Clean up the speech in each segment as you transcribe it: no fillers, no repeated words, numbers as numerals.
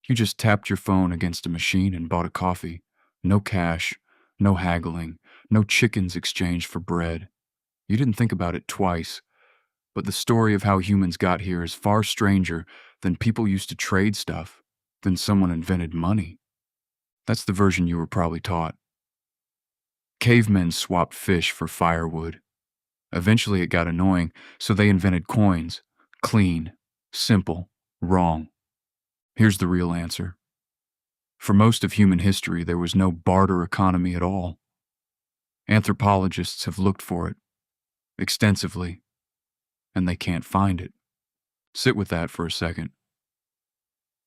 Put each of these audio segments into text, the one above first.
You just tapped your phone against a machine and bought a coffee. No cash, no haggling, no chickens exchanged for bread. You didn't think about it twice, but the story of how humans got here is far stranger than people used to trade stuff, than someone invented money. That's the version you were probably taught. Cavemen swapped fish for firewood. Eventually it got annoying, so they invented coins. Clean, simple, wrong. Here's the real answer. For most of human history, there was no barter economy at all. Anthropologists have looked for it extensively, and they can't find it. Sit with that for a second.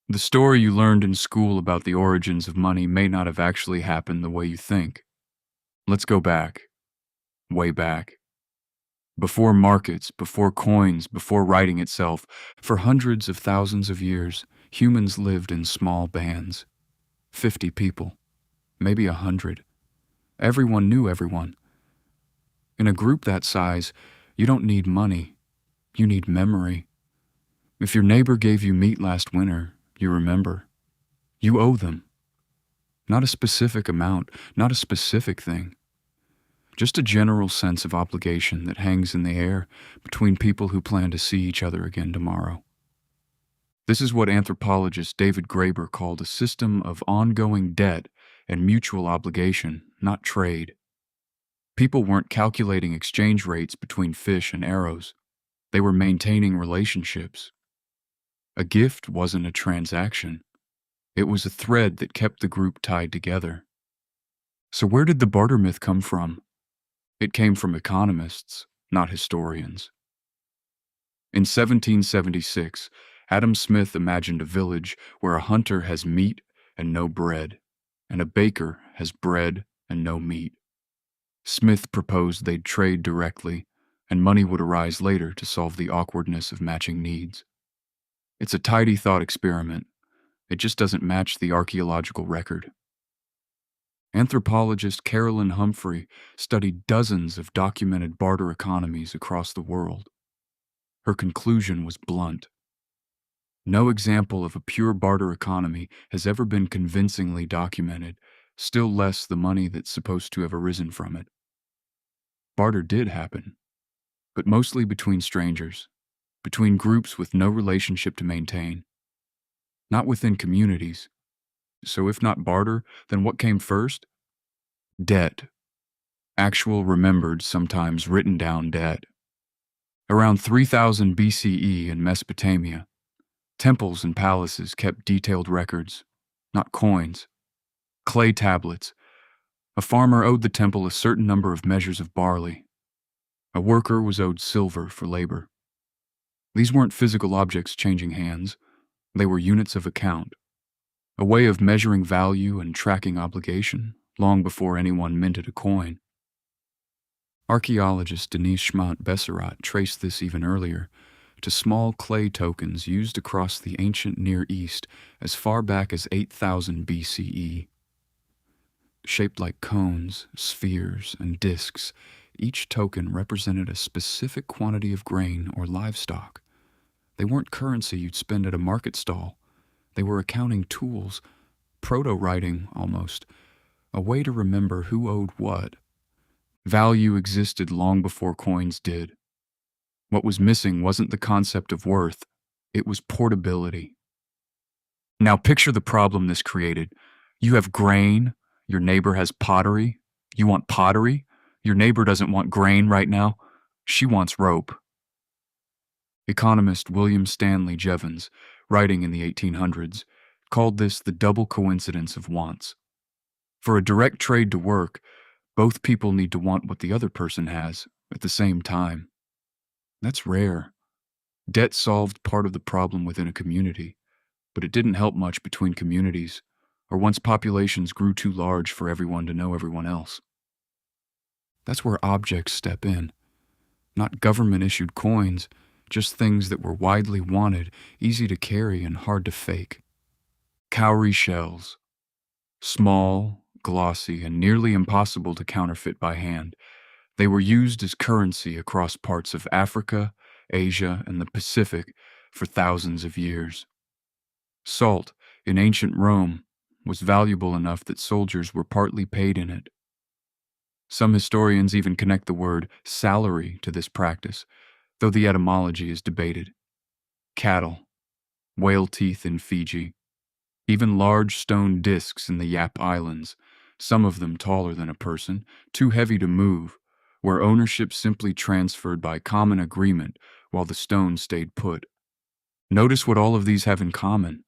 The story you learned in school about the origins of money may not have actually happened the way you think. Let's go back, way back. Before markets, before coins, before writing itself, for hundreds of thousands of years, humans lived in small bands. 50 people, maybe 100. Everyone knew everyone. In a group that size, you don't need money. You need memory. If your neighbor gave you meat last winter, you remember. You owe them. Not a specific amount, not a specific thing. Just a general sense of obligation that hangs in the air between people who plan to see each other again tomorrow. This is what anthropologist David Graeber called a system of ongoing debt and mutual obligation, not trade. People weren't calculating exchange rates between fish and arrows. They were maintaining relationships. A gift wasn't a transaction. It was a thread that kept the group tied together. So where did the barter myth come from? It came from economists, not historians. In 1776, Adam Smith imagined a village where a hunter has meat and no bread, and a baker has bread and no meat. Smith proposed they'd trade directly, and money would arise later to solve the awkwardness of matching needs. It's a tidy thought experiment. It just doesn't match the archaeological record. Anthropologist Carolyn Humphrey studied dozens of documented barter economies across the world. Her conclusion was blunt. No example of a pure barter economy has ever been convincingly documented, still less the money that's supposed to have arisen from it. Barter did happen, but mostly between strangers, between groups with no relationship to maintain, not within communities. So if not barter, then what came first? Debt. Actual remembered, sometimes written down debt. Around 3000 BCE in Mesopotamia, temples and palaces kept detailed records, not coins. Clay tablets. A farmer owed the temple a certain number of measures of barley. A worker was owed silver for labor. These weren't physical objects changing hands. They were units of account. A way of measuring value and tracking obligation, long before anyone minted a coin. Archaeologist Denise Schmant-Besserat traced this even earlier, to small clay tokens used across the ancient Near East as far back as 8000 BCE. Shaped like cones, spheres, and discs, each token represented a specific quantity of grain or livestock. They weren't currency you'd spend at a market stall. They were accounting tools, proto-writing almost, a way to remember who owed what. Value existed long before coins did. What was missing wasn't the concept of worth, it was portability. Now picture the problem this created. You have grain, your neighbor has pottery. You want pottery? Your neighbor doesn't want grain right now. She wants rope. Economist William Stanley Jevons, writing in the 1800s, called this the double coincidence of wants. For a direct trade to work, both people need to want what the other person has at the same time. That's rare. Debt solved part of the problem within a community, but it didn't help much between communities, or once populations grew too large for everyone to know everyone else. That's where objects step in. Not government-issued coins, just things that were widely wanted, easy to carry, and hard to fake. Cowrie shells. Small, glossy, and nearly impossible to counterfeit by hand. They were used as currency across parts of Africa, Asia, and the Pacific for thousands of years. Salt, in ancient Rome, was valuable enough that soldiers were partly paid in it. Some historians even connect the word salary to this practice, though the etymology is debated. Cattle, whale teeth in Fiji, even large stone discs in the Yap Islands, some of them taller than a person, too heavy to move, where ownership simply transferred by common agreement while the stone stayed put. Notice what all of these have in common.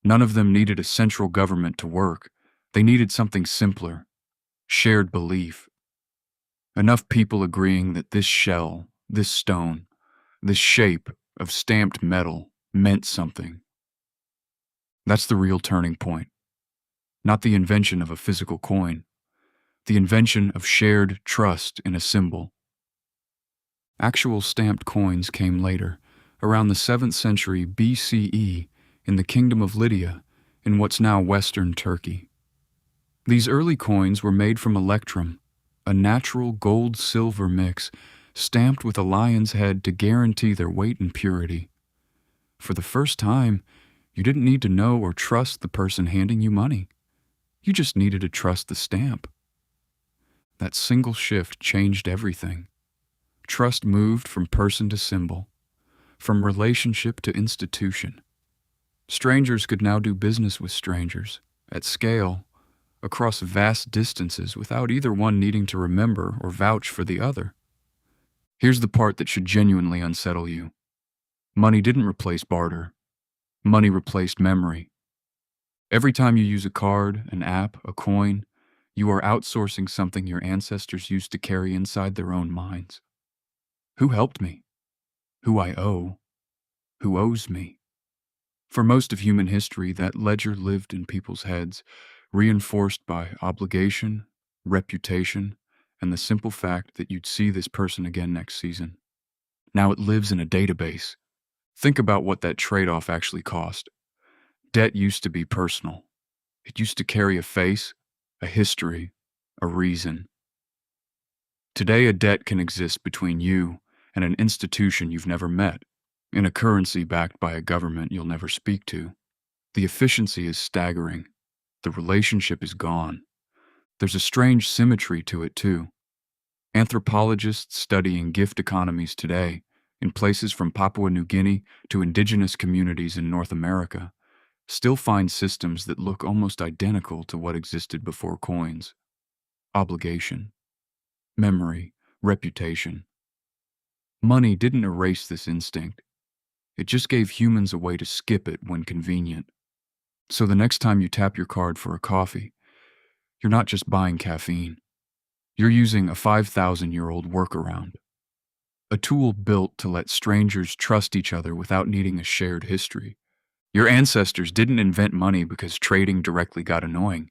None of them needed a central government to work. They needed something simpler: shared belief. Enough people agreeing that this shell, this stone, this shape of stamped metal meant something. That's the real turning point. Not the invention of a physical coin, the invention of shared trust in a symbol. Actual stamped coins came later, around the 7th century BCE, in the kingdom of Lydia, in what's now western Turkey. These early coins were made from electrum, a natural gold-silver mix, stamped with a lion's head to guarantee their weight and purity. For the first time, you didn't need to know or trust the person handing you money. You just needed to trust the stamp. That single shift changed everything. Trust moved from person to symbol, from relationship to institution. Strangers could now do business with strangers, at scale, across vast distances, without either one needing to remember or vouch for the other. Here's the part that should genuinely unsettle you. Money didn't replace barter. Money replaced memory. Every time you use a card, an app, a coin, you are outsourcing something your ancestors used to carry inside their own minds. Who helped me? Who I owe? Who owes me? For most of human history, that ledger lived in people's heads, reinforced by obligation, reputation, and the simple fact that you'd see this person again next season. Now it lives in a database. Think about what that trade-off actually cost. Debt used to be personal. It used to carry a face, a history, a reason. Today, a debt can exist between you and an institution you've never met, in a currency backed by a government you'll never speak to. The efficiency is staggering. The relationship is gone. There's a strange symmetry to it, too. Anthropologists studying gift economies today, in places from Papua New Guinea to indigenous communities in North America, still find systems that look almost identical to what existed before coins. Obligation, memory, reputation. Money didn't erase this instinct. It just gave humans a way to skip it when convenient. So the next time you tap your card for a coffee, you're not just buying caffeine. You're using a 5,000-year-old workaround. A tool built to let strangers trust each other without needing a shared history. Your ancestors didn't invent money because trading directly got annoying.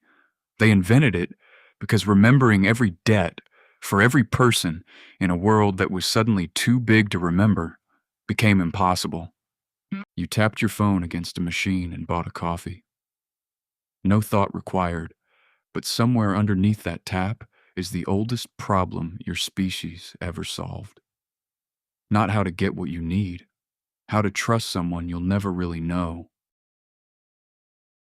They invented it because remembering every debt for every person in a world that was suddenly too big to remember became impossible. You tapped your phone against a machine and bought a coffee. No thought required, but somewhere underneath that tap is the oldest problem your species ever solved. Not how to get what you need, how to trust someone you'll never really know.